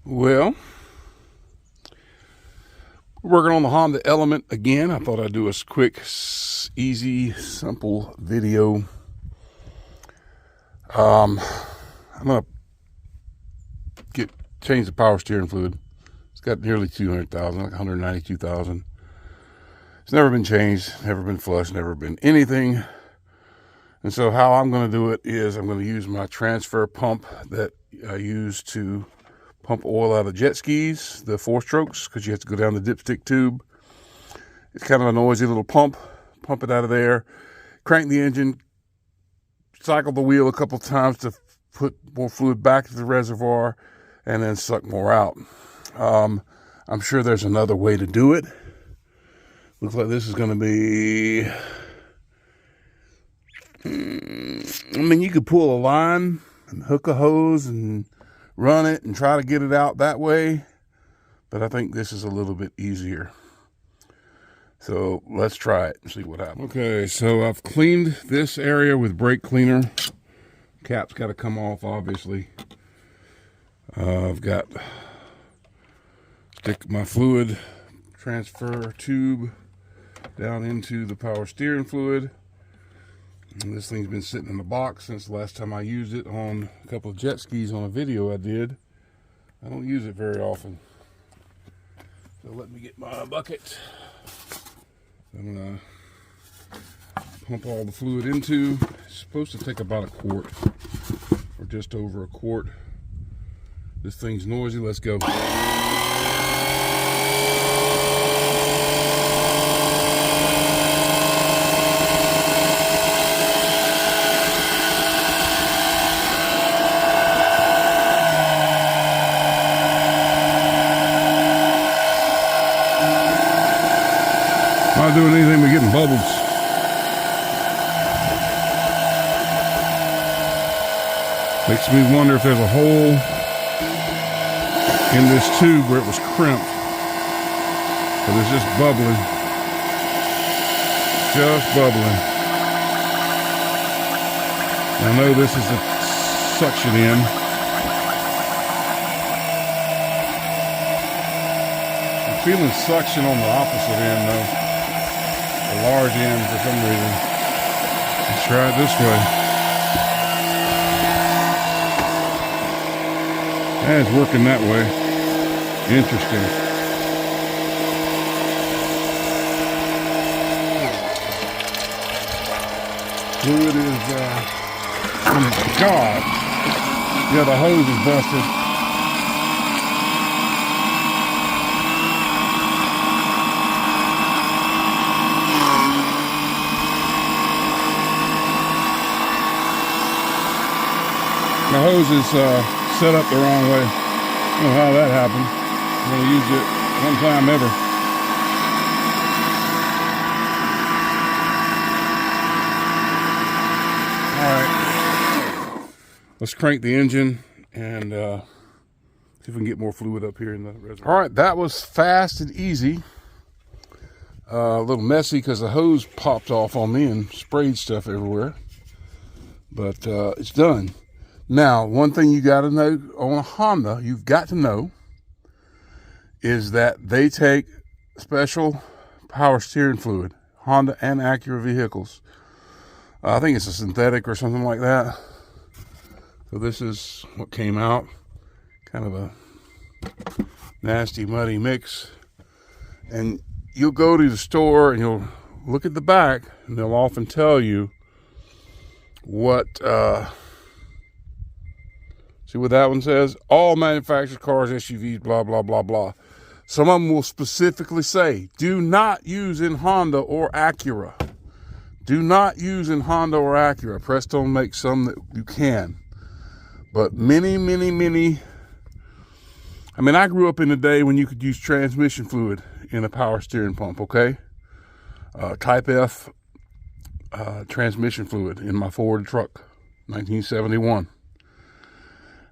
Well, we're working on the Honda Element again. I thought I'd do a quick, easy, simple video. I'm gonna change the power steering fluid. It's got nearly 200,000, like 192,000. It's never been changed, never been flushed, never been anything. And so how I'm going to do it is I'm going to use my transfer pump that I use to pump oil out of jet skis, the 4-strokes, because you have to go down the dipstick tube. It's kind of a noisy little pump. Pump it out of there, crank the engine, cycle the wheel a couple times to put more fluid back to the reservoir, and then suck more out. I'm sure there's another way to do it. Looks like this is going to be, I mean, you could pull a line and hook a hose and run it and try to get it out that way, but I think this is a little bit easier. So let's try it and see what happens. Okay, so I've cleaned this area with brake cleaner. Cap's got to come off, obviously. I've got stick my fluid transfer tube down into the power steering fluid. And this thing's been sitting in the box since the last time I used it on a couple of jet skis on a video I did. I don't use it very often. So let me get my bucket. I'm gonna pump all the fluid into. It's supposed to take about a quart or just over a quart. This thing's noisy. Let's go. Not doing anything but getting bubbles. Makes me wonder if there's a hole in this tube where it was crimped. But it's just bubbling. Just bubbling. I know this is a suction in. I'm feeling suction on the opposite end though. The large end for some reason. Let's try it this way. Yeah, it's working that way. Interesting. Fluid is, oh my God. Yeah, the hose is busted. The hose is set up the wrong way. I don't know how that happened. I'm going to use it one time ever. All right. Let's crank the engine and see if we can get more fluid up here in the reservoir. All right, that was fast and easy. A little messy because the hose popped off on me and sprayed stuff everywhere. But it's done. Now, one thing you got to know on a Honda, you've got to know, is that they take special power steering fluid. Honda and Acura vehicles. I think it's a synthetic or something like that. So this is what came out. Kind of a nasty, muddy mix. And you'll go to the store and you'll look at the back and they'll often tell you what... see what that one says? All manufactured cars, SUVs, blah, blah, blah, blah. Some of them will specifically say, do not use in Honda or Acura. Do not use in Honda or Acura. Prestone makes some that you can. But many, I mean, I grew up in a day when you could use transmission fluid in a power steering pump, okay? Type F transmission fluid in my Ford truck, 1971.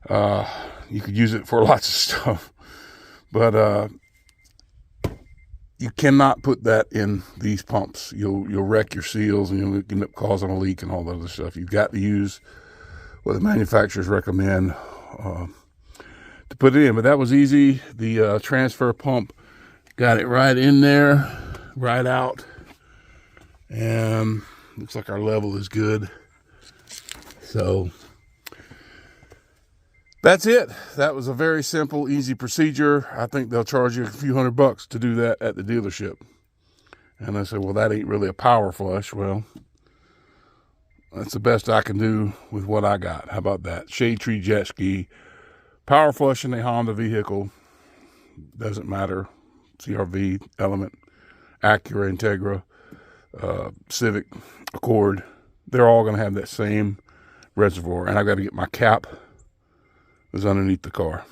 You could use it for lots of stuff, but you cannot put that in these pumps. You'll wreck your seals and you'll end up causing a leak and all that other stuff. You've got to use what the manufacturers recommend to to put it in, but that was easy. The transfer pump got it right in there, right out, and looks like our level is good. So that's it. That was a very simple, easy procedure. I think they'll charge you a few $100 to do that at the dealership. And I said, well, that ain't really a power flush. Well, that's the best I can do with what I got. How about that? Shade Tree jet ski, power flush in a Honda vehicle. Doesn't matter. CR-V, Element, Acura, Integra, Civic, Accord. They're all going to have that same reservoir. And I've got to get my cap. Is underneath the car.